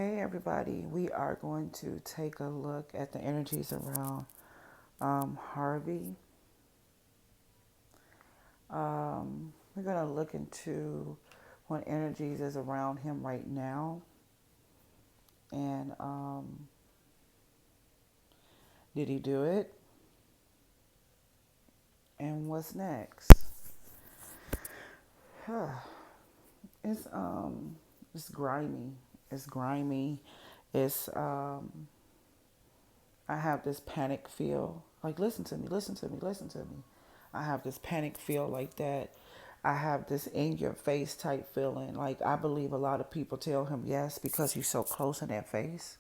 Hey everybody, we are going to take a look at the energies around Harvey. We're going to look into what energies is around him right now, and did he do it, and what's next? It's it's grimy. It's grimy. It's I have this panic feel. Like, listen to me, listen to me, listen to me. I have this panic feel like that. I have this in your face type feeling. Like, I believe a lot of people tell him yes because he's so close in their face.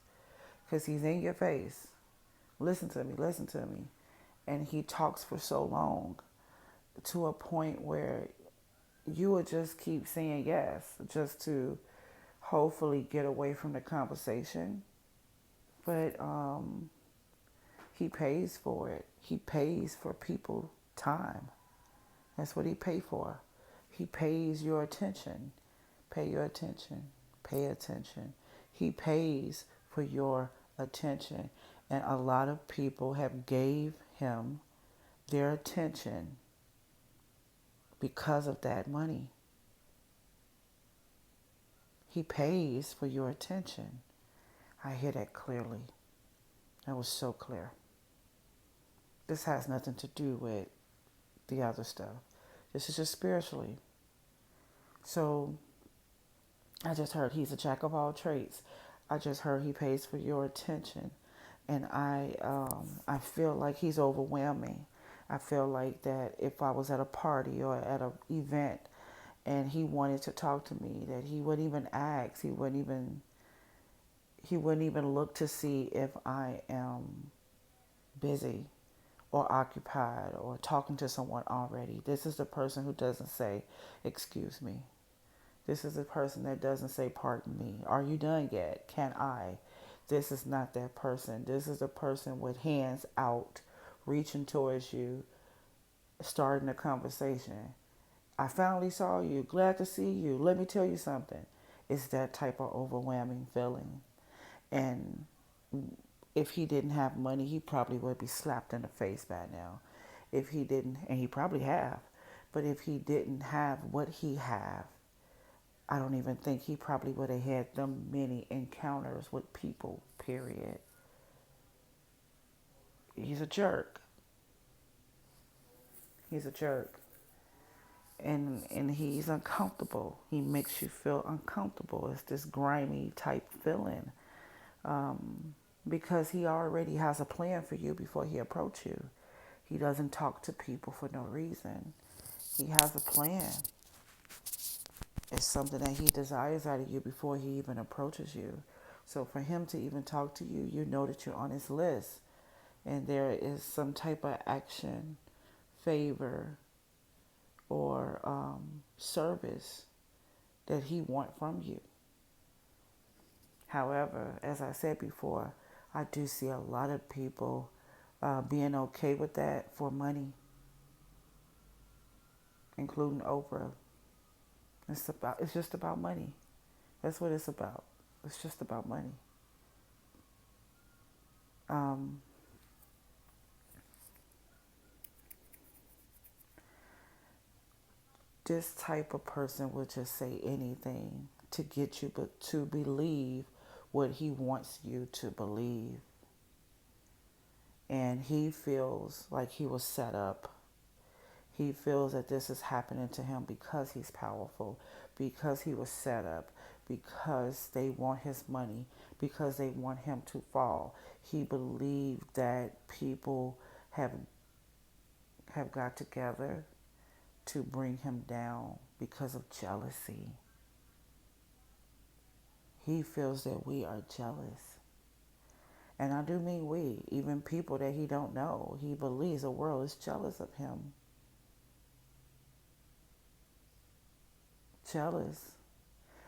Because he's in your face. Listen to me, listen to me. And he talks for so long to a point where you would just keep saying yes just to hopefully get away from the conversation. But he pays for it. He pays for people time. That's what he pays for. He pays your attention. Pay your attention. Pay attention. He pays for your attention. And a lot of people have gave him their attention because of that money. He pays for your attention. I hear that clearly. That was so clear. This has nothing to do with the other stuff. This is just spiritually. So I just heard he's a jack of all trades. I just heard he pays for your attention, and I feel like he's overwhelming. I feel like that if I was at a party or at an event, and he wanted to talk to me, that he wouldn't even ask. He wouldn't even look to see if I am busy or occupied or talking to someone already. This is the person who doesn't say, "Excuse me." This is a person that doesn't say, "Pardon me. Are you done yet? Can I?" This is not that person. This is a person with hands out, reaching towards you, starting a conversation. "I finally saw you. Glad to see you. Let me tell you something." It's that type of overwhelming feeling. And if he didn't have money, he probably would be slapped in the face by now. If he didn't, and he probably have, but if he didn't have what he have, I don't even think he probably would have had them many encounters with people, period. He's a jerk. He's a jerk. And he's uncomfortable. He makes you feel uncomfortable. It's this grimy type feeling. Because he already has a plan for you before he approaches you. He doesn't talk to people for no reason. He has a plan. It's something that he desires out of you before he even approaches you. So for him to even talk to you, you know that you're on his list. And there is some type of action, favor, or service that he wants from you. However, as I said before, I do see a lot of people being okay with that for money, including Oprah. It's just about money. That's what it's about. It's just about money. Um, this type of person will just say anything to get you but to believe what he wants you to believe. And he feels like he was set up. He feels that this is happening to him because he's powerful, because he was set up, because they want his money, because they want him to fall. He believed that people have got together to bring him down because of jealousy. He feels that we are jealous. And I do mean we, even people that he don't know. He believes the world is jealous of him. Jealous.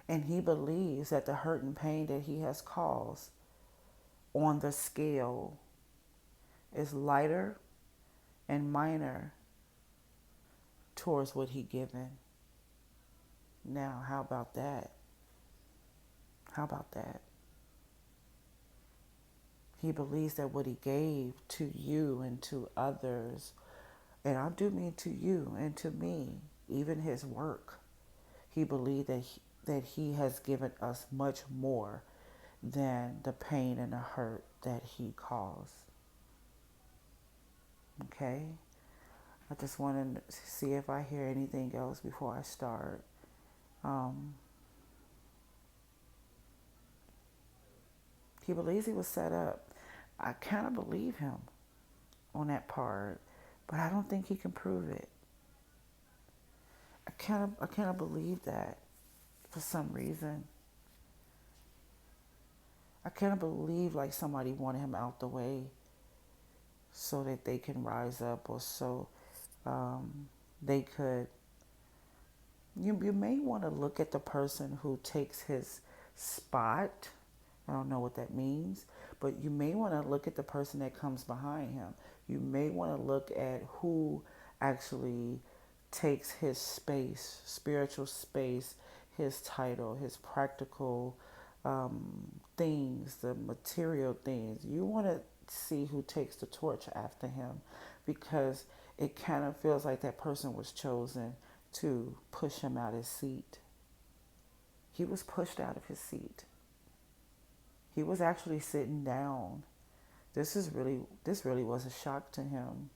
And he believes that the hurt and pain that he has caused on the scale is lighter and minor towards what he given. Now, how about that? How about that? He believes that what he gave to you and to others, and I do mean to you and to me, even his work, he believed that he has given us much more than the pain and the hurt that he caused. Okay? I just want to see if I hear anything else before I start. Um, he believes he was set up. I kind of believe him on that part, but I don't think he can prove it. I kind of believe that for some reason. I kind of believe like somebody wanted him out the way so that they can rise up, or so they could. You may want to look at the person who takes his spot. I don't know what that means, but you may want to look at the person that comes behind him. You may want to look at who actually takes his space, spiritual space, his title, his practical things, the material things. You want to see who takes the torch after him, because it kind of feels like that person was chosen to push him out of his seat. He was pushed out of his seat. He was actually sitting down. This really was a shock to him.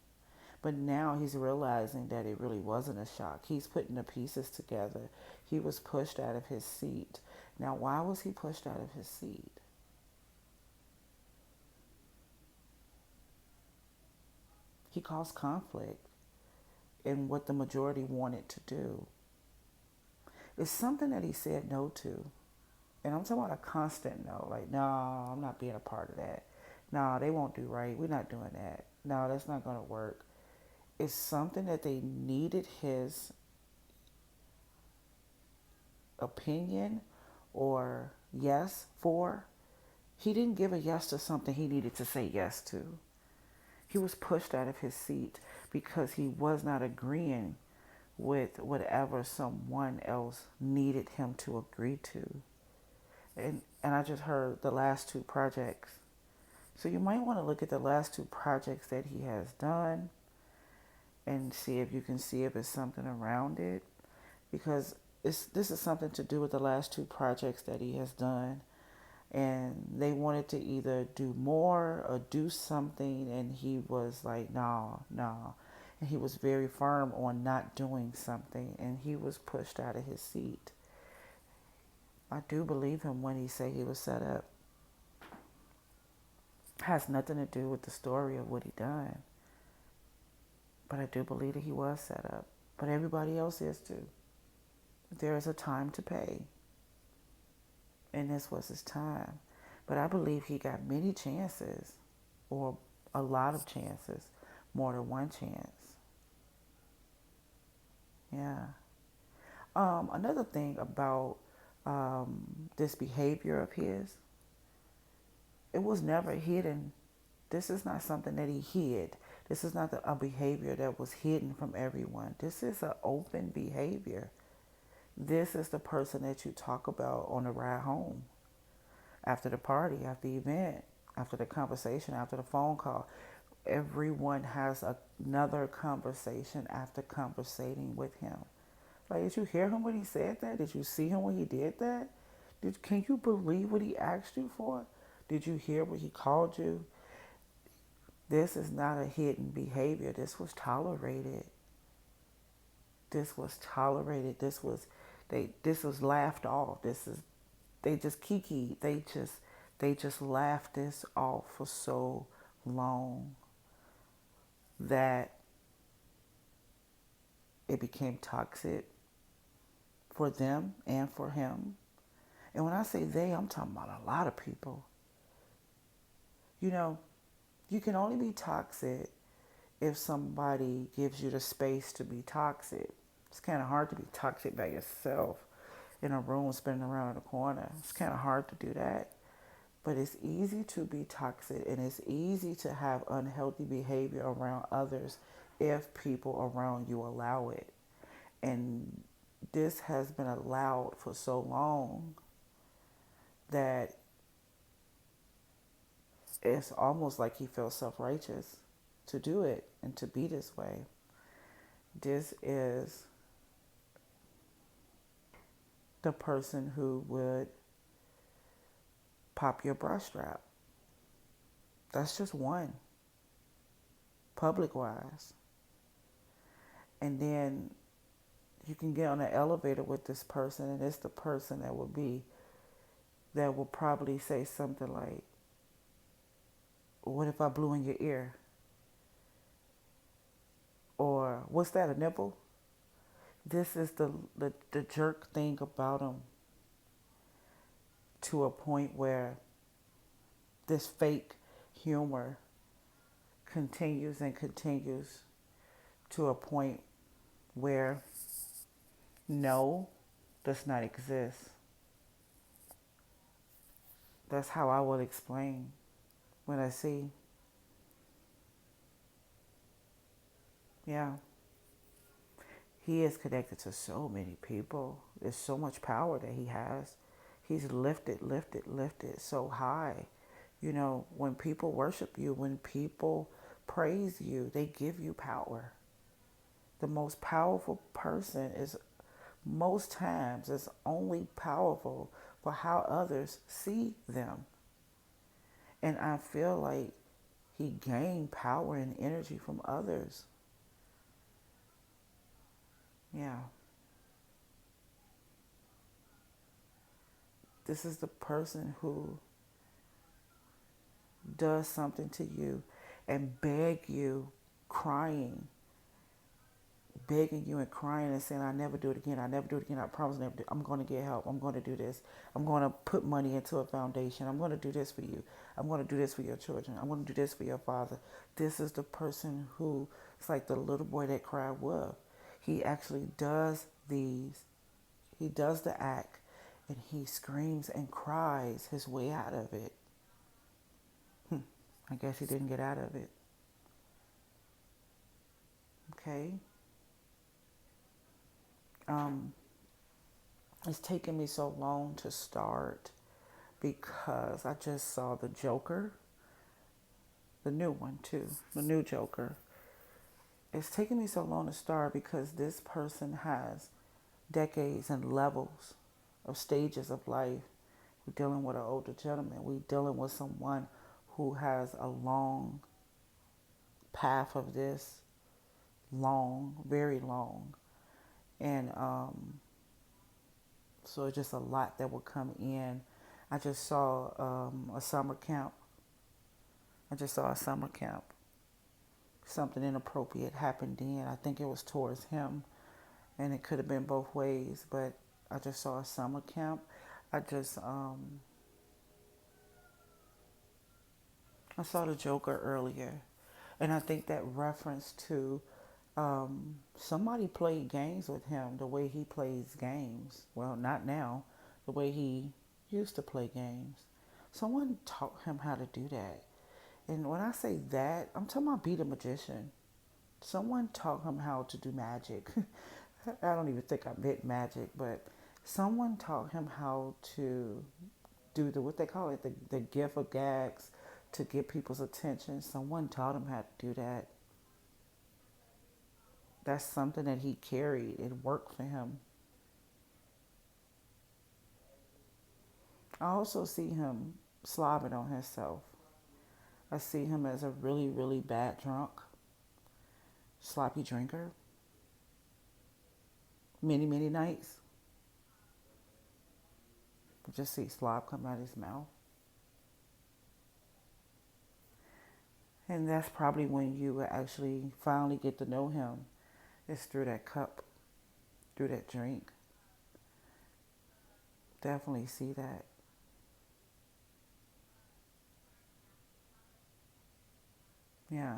But now he's realizing that it really wasn't a shock. He's putting the pieces together. He was pushed out of his seat. Now, why was he pushed out of his seat? He caused conflict in what the majority wanted to do. It's something that he said no to. And I'm talking about a constant no. Like, no, I'm not being a part of that. No, they won't do right. We're not doing that. No, that's not going to work. It's something that they needed his opinion or yes for. He didn't give a yes to something he needed to say yes to. He was pushed out of his seat because he was not agreeing with whatever someone else needed him to agree to. And I just heard the last two projects. So you might want to look at the last two projects that he has done and see if you can see if it's something around it. Because this is something to do with the last two projects that he has done. And they wanted to either do more or do something, and he was like, no, no. And he was very firm on not doing something, and he was pushed out of his seat. I do believe him when he said he was set up. Has nothing to do with the story of what he done. But I do believe that he was set up. But everybody else is too. There is a time to pay. And this was his time. But I believe he got many chances, or a lot of chances, more than one chance. Yeah. Another thing about this behavior of his, it was never hidden. This is not something that he hid. This is not a behavior that was hidden from everyone. This is an open behavior. This is the person that you talk about on the ride home, after the party, after the event, after the conversation, after the phone call. Everyone has another conversation after conversating with him. Like, did you hear him when he said that? Did you see him when he did that? Can you believe what he asked you for? Did you hear what he called you? This is not a hidden behavior. This was tolerated. This was tolerated. This was laughed off. They just kiki. They just laughed this off for so long that it became toxic for them and for him. And when I say they, I'm talking about a lot of people. You know, you can only be toxic if somebody gives you the space to be toxic. It's kind of hard to be toxic by yourself in a room spinning around in a corner. It's kind of hard to do that. But it's easy to be toxic, and it's easy to have unhealthy behavior around others if people around you allow it. And this has been allowed for so long that it's almost like he feels self-righteous to do it and to be this way. This is the person who would pop your bra strap. That's just one, public wise. And then you can get on an elevator with this person, and it's the person that will probably say something like, what if I blew in your ear? Or, what's that, a nipple? This is the jerk thing about him, to a point where this fake humor continues and continues, to a point where no does not exist. That's how I would explain when I see, yeah, he is connected to so many people. There's so much power that he has. He's lifted so high. You know, when people worship you, when people praise you, they give you power. The most powerful person is, most times, is only powerful for how others see them. And I feel like he gained power and energy from others. Yeah. This is the person who does something to you and beg you, crying, begging you and crying and saying, I never do it again. I never do it again. I promise never do. I'm going to get help. I'm going to do this. I'm going to put money into a foundation. I'm going to do this for you. I'm going to do this for your children. I'm going to do this for your father. This is the person who, it's like the little boy that cried wolf. He actually does these. He does the act, and he screams and cries his way out of it. I guess he didn't get out of it. Okay. It's taken me so long to start because I just saw the Joker, the new one too, the new Joker. It's taken me so long to start because this person has decades and levels of stages of life. We're dealing with an older gentleman. We're dealing with someone who has a long path of this, long, very long. And so it's just a lot that will come in. I just saw a summer camp. Something inappropriate happened then. I think it was towards him, and it could have been both ways. But I just saw a summer camp. I saw the Joker earlier, and I think that reference to somebody played games with him the way he plays games. Well, not now, the way he used to play games. Someone taught him how to do that. And when I say that, I'm talking about be the magician. Someone taught him how to do magic. I don't even think I meant magic, but someone taught him how to do what they call it, the gift of gags, to get people's attention. Someone taught him how to do that. That's something that he carried. It worked for him. I also see him slobbing on himself. I see him as a really, really bad drunk, sloppy drinker, many, many nights. You just see slop come out of his mouth. And that's probably when you will actually finally get to know him. It's through that cup, through that drink. Definitely see that. Yeah.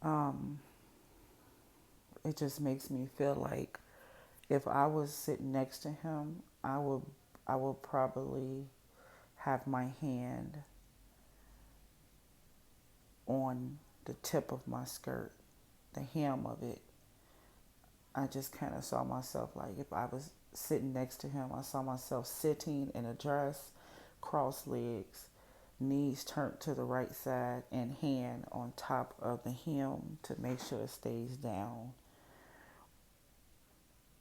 Um, it just makes me feel like if I was sitting next to him, I would probably have my hand on the tip of my skirt, the hem of it. I just kind of saw myself like if I was sitting next to him, I saw myself sitting in a dress, cross legs, knees turned to the right side, and hand on top of the hem to make sure it stays down.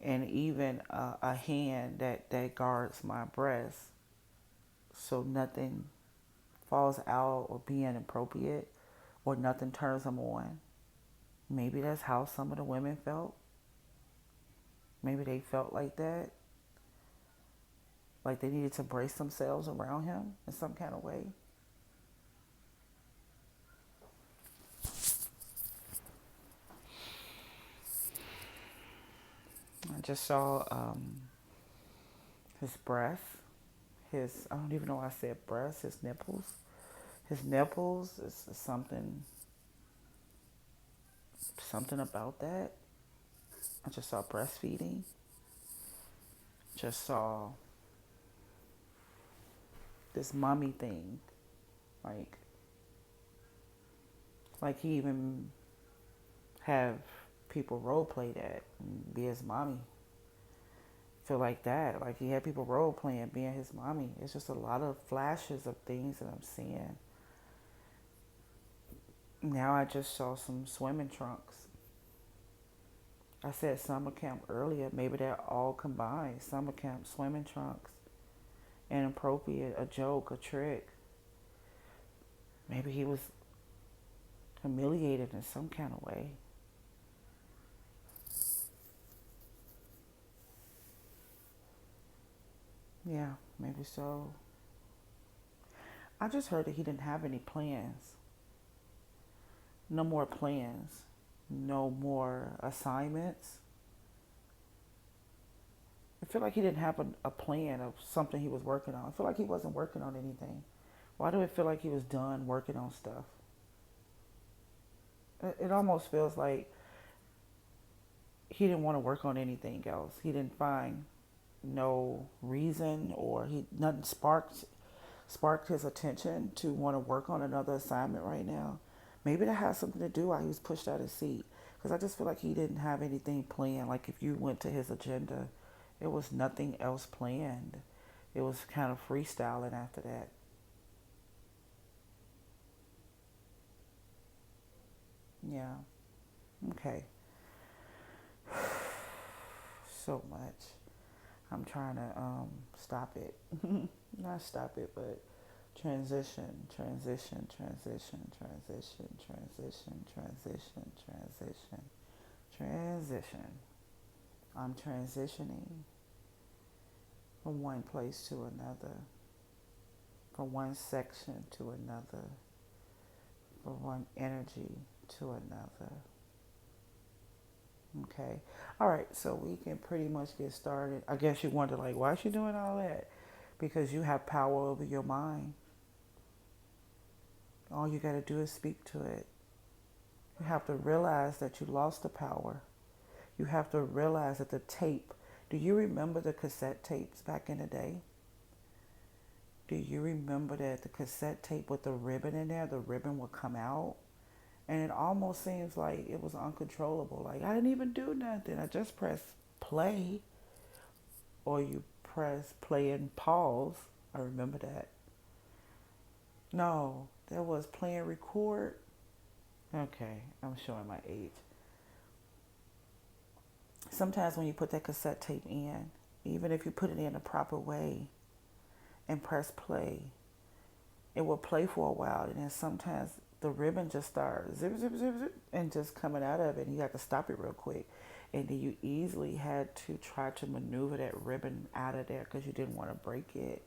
And even a hand that guards my breast so nothing falls out or be inappropriate or nothing turns them on. Maybe that's how some of the women felt. Maybe they felt like that, like they needed to brace themselves around him in some kind of way. I just saw his breast, I don't even know why I said breast, his nipples. His nipples is something about that. I just saw breastfeeding. Just saw this mommy thing. Like like he even have people role play that and be his mommy. Feel like that. Like he had people role playing being his mommy. It's just a lot of flashes of things that I'm seeing. Now I just saw some swimming trunks. I said summer camp earlier. Maybe they're all combined. Summer camp, swimming trunks, inappropriate, a joke, a trick. Maybe he was humiliated in some kind of way. Yeah, maybe so. I just heard that he didn't have any plans. No more plans. No more assignments. I feel like he didn't have a plan of something he was working on. I feel like he wasn't working on anything. Why do it feel like he was done working on stuff? It almost feels like he didn't want to work on anything else. He didn't find no reason or he nothing sparked his attention to want to work on another assignment right now. Maybe that has something to do why he was pushed out of his seat. Because I just feel like he didn't have anything planned. Like if you went to his agenda, it was nothing else planned. It was kind of freestyling after that. Yeah. Okay. So much. I'm trying to stop it. Not stop it, but transition, transition, transition, transition, transition, transition, transition, transition. I'm transitioning from one place to another, from one section to another, from one energy to another. Okay. All right. So we can pretty much get started. I guess you wonder, like, why is she doing all that? Because you have power over your mind. All you got to do is speak to it. You have to realize that you lost the power. You have to realize that the tape. Do you remember the cassette tapes back in the day? Do you remember that the cassette tape with the ribbon in there, the ribbon would come out? And it almost seems like it was uncontrollable. Like, I didn't even do nothing. I just pressed play. Or you press play and pause. I remember that. No, there was play and record. Okay, I'm showing my age. Sometimes when you put that cassette tape in, even if you put it in the proper way and press play, it will play for a while. And then sometimes the ribbon just starts zip, zip, zip, zip, and just coming out of it. And you have to stop it real quick. And then you easily had to try to maneuver that ribbon out of there because you didn't want to break it.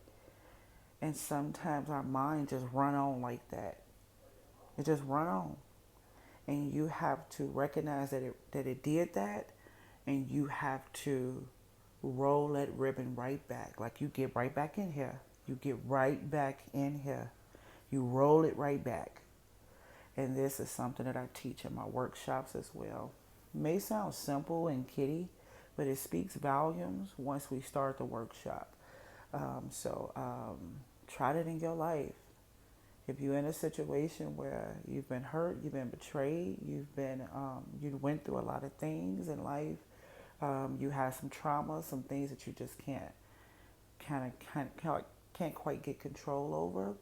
And sometimes our mind just run on like that. It just run on. And you have to recognize that it did that, and you have to roll that ribbon right back. Like you get right back in here. You get right back in here. You roll it right back. And this is something that I teach in my workshops as well. It may sound simple and kiddie, but it speaks volumes once we start the workshop. So try that in your life. If you're in a situation where you've been hurt, you've been betrayed, you went through a lot of things in life, you had some trauma, some things that you just can't quite get control over.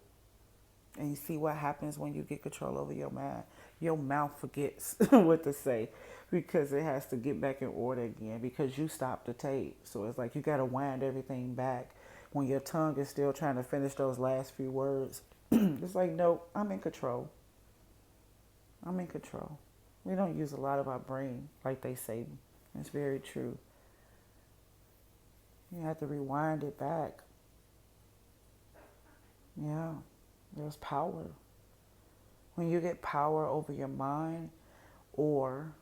And you see what happens when you get control over your mind. Your mouth forgets what to say because it has to get back in order again because you stopped the tape. So it's like you got to wind everything back when your tongue is still trying to finish those last few words. It's like, no, I'm in control. I'm in control. We don't use a lot of our brain like they say. It's very true. You have to rewind it back. Yeah, there's power. When you get power over your mind, or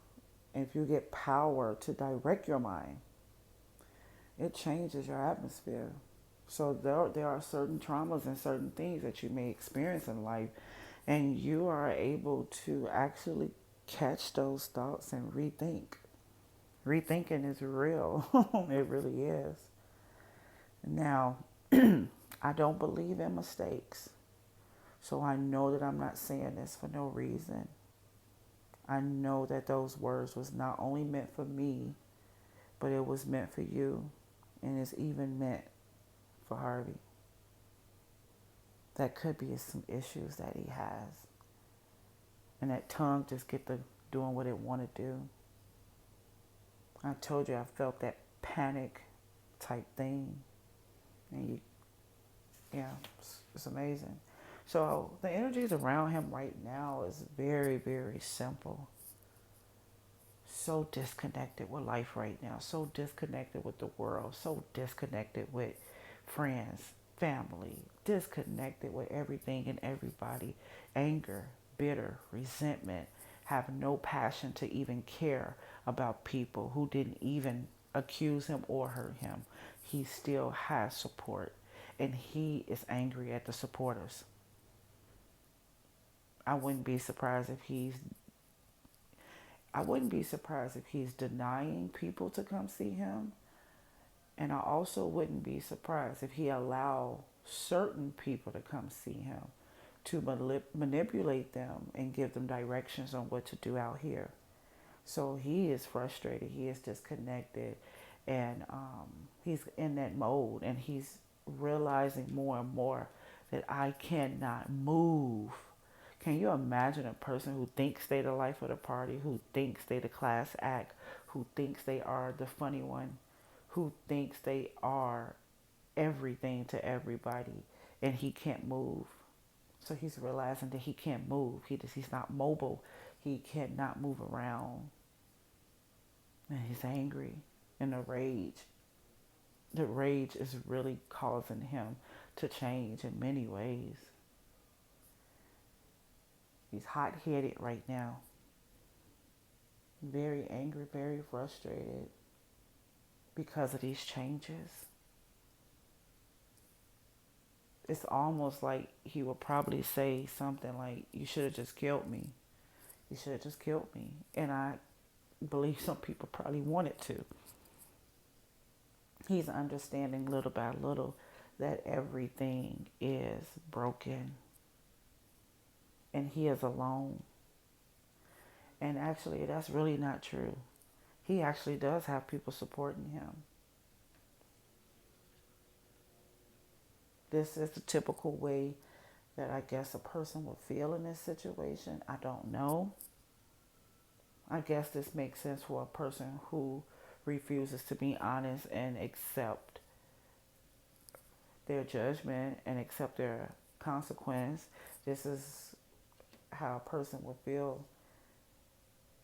if you get power to direct your mind, it changes your atmosphere. So there are certain traumas and certain things that you may experience in life, and you are able to actually catch those thoughts and rethink. Rethinking is real. It really is. Now, I don't believe in mistakes. So I know that I'm not saying this for no reason. I know that those words was not only meant for me, but it was meant for you. And it's even meant for Harvey. That could be some issues that he has. And that tongue just get to doing what it want to do. I told you I felt that panic type thing. And yeah, it's amazing. So the energies around him right now is very, very simple. So disconnected with life right now. So disconnected with the world. So disconnected with friends, family. Disconnected with everything and everybody. Anger, bitter, resentment. Have no passion to even care about people who didn't even accuse him or hurt him. He still has support. And he is angry at the supporters. I wouldn't be surprised if he's denying people to come see him. And I also wouldn't be surprised if he allowed certain people to come see him to manipulate them and give them directions on what to do out here. So he is frustrated. He is disconnected. And he's in that mode. And he's realizing more and more that I cannot move. Can you imagine a person who thinks they the life of the party, who thinks they the class act, who thinks they are the funny one, who thinks they are everything to everybody, and he can't move? So he's realizing that he can't move. He's not mobile. He cannot move around. And he's angry and the rage. The rage is really causing him to change in many ways. He's hot-headed right now. Very angry, very frustrated because of these changes. It's almost like he will probably say something like, you should have just killed me. You should have just killed me. And I believe some people probably wanted to. He's understanding little by little that everything is broken. And he is alone. And actually, that's really not true. He actually does have people supporting him. This is the typical way that I guess a person would feel in this situation. I don't know. I guess this makes sense for a person who refuses to be honest and accept their judgment and accept their consequence. This is how a person would feel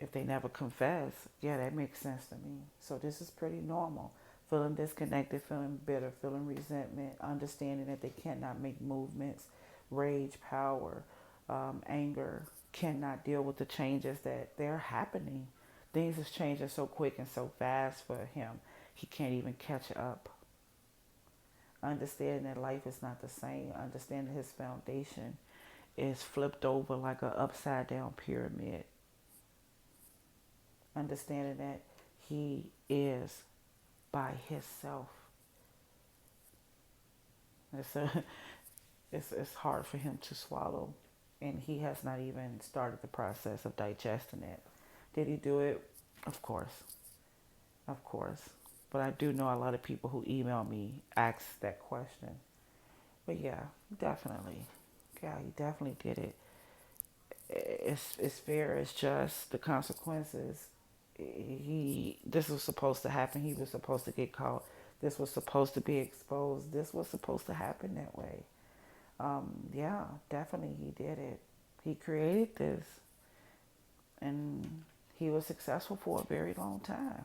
if they never confess. Yeah, that makes sense to me. So this is pretty normal. Feeling disconnected, feeling bitter, feeling resentment, understanding that they cannot make movements, rage, power, anger, cannot deal with the changes that they're happening. Things is changing so quick and so fast for him, he can't even catch up. Understanding that life is not the same. Understanding his foundation is flipped over like an upside down pyramid. Understanding that he is by himself. It's hard for him to swallow, and he has not even started the process of digesting it. Did he do it? Of course, of course. But I do know a lot of people who email me ask that question. But yeah, definitely. Yeah, he definitely did it. It's fair. It's just the consequences. This was supposed to happen. He was supposed to get caught. This was supposed to be exposed. This was supposed to happen that way. Yeah, definitely he did it. He created this, and he was successful for a very long time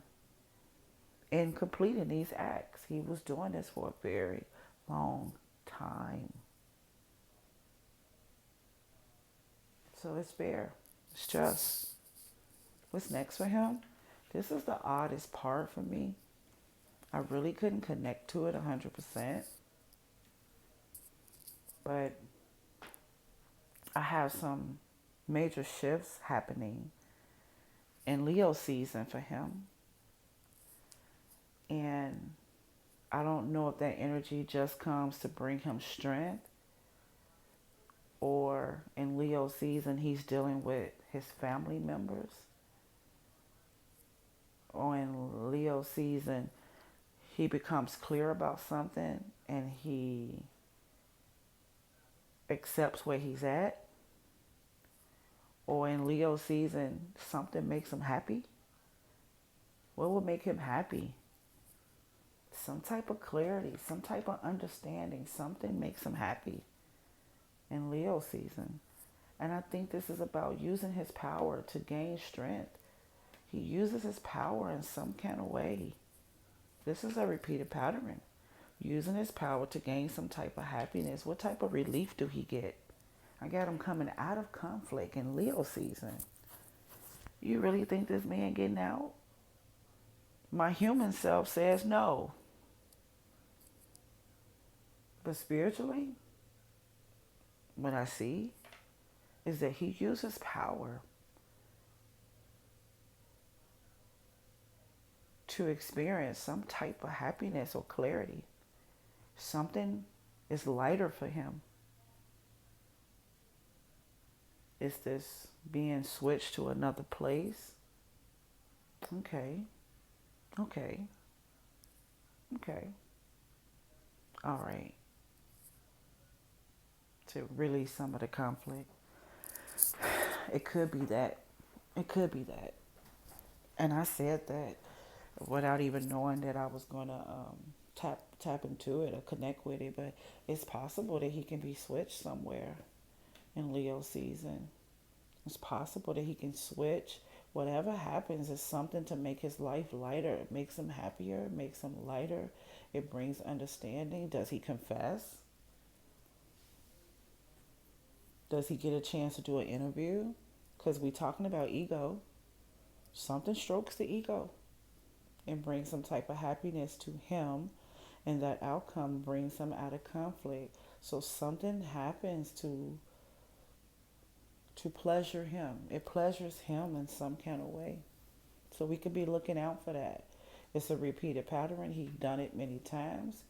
in completing these acts. He was doing this for a very long time. So it's fair. It's just. What's next for him? This is the oddest part for me. I really couldn't connect to it 100%, but I have some major shifts happening in Leo season for him. And I don't know if that energy just comes to bring him strength, or in Leo season he's dealing with his family members, or in Leo season he becomes clear about something and he accepts where he's at, or in Leo season something makes him happy. What would make him happy? Some type of clarity, some type of understanding. Something makes him happy in Leo season. And I think this is about using his power to gain strength. He uses his power in some kind of way. This is a repeated pattern. Using his power to gain some type of happiness. What type of relief do he get? I got him coming out of conflict in Leo season. You really think this man getting out? My human self says no. But spiritually, what I see is that he uses power to experience some type of happiness or clarity. Something is lighter for him. Is this being switched to another place? Okay, okay, okay. All right. To release some of the conflict. It could be that. It could be that. And I said that without even knowing that I was gonna tap into it or connect with it. But it's possible that he can be switched somewhere in Leo season. It's possible that he can switch. Whatever happens is something to make his life lighter. It makes him happier. It makes him lighter. It brings understanding. Does he confess? Does he get a chance to do an interview? Because we talking about ego. Something strokes the ego and brings some type of happiness to him, and that outcome brings him out of conflict. So something happens to pleasure him. It pleasures him in some kind of way. So we could be looking out for that. It's a repeated pattern. He's done it many times.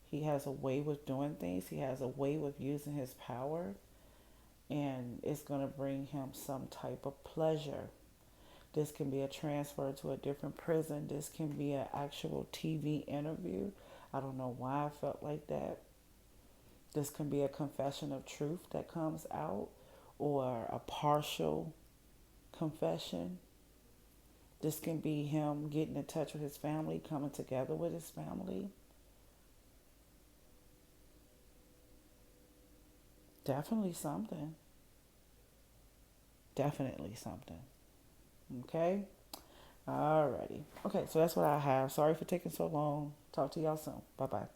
He has a way with doing things. He has a way with using his power. And it's going to bring him some type of pleasure. This can be a transfer to a different prison. This can be an actual TV interview. I don't know why I felt like that. This can be a confession of truth that comes out, or a partial confession. This can be him getting in touch with his family, coming together with his family. Definitely something. Definitely something. Okay? Alrighty. Okay, so that's what I have. Sorry for taking so long. Talk to y'all soon. Bye bye.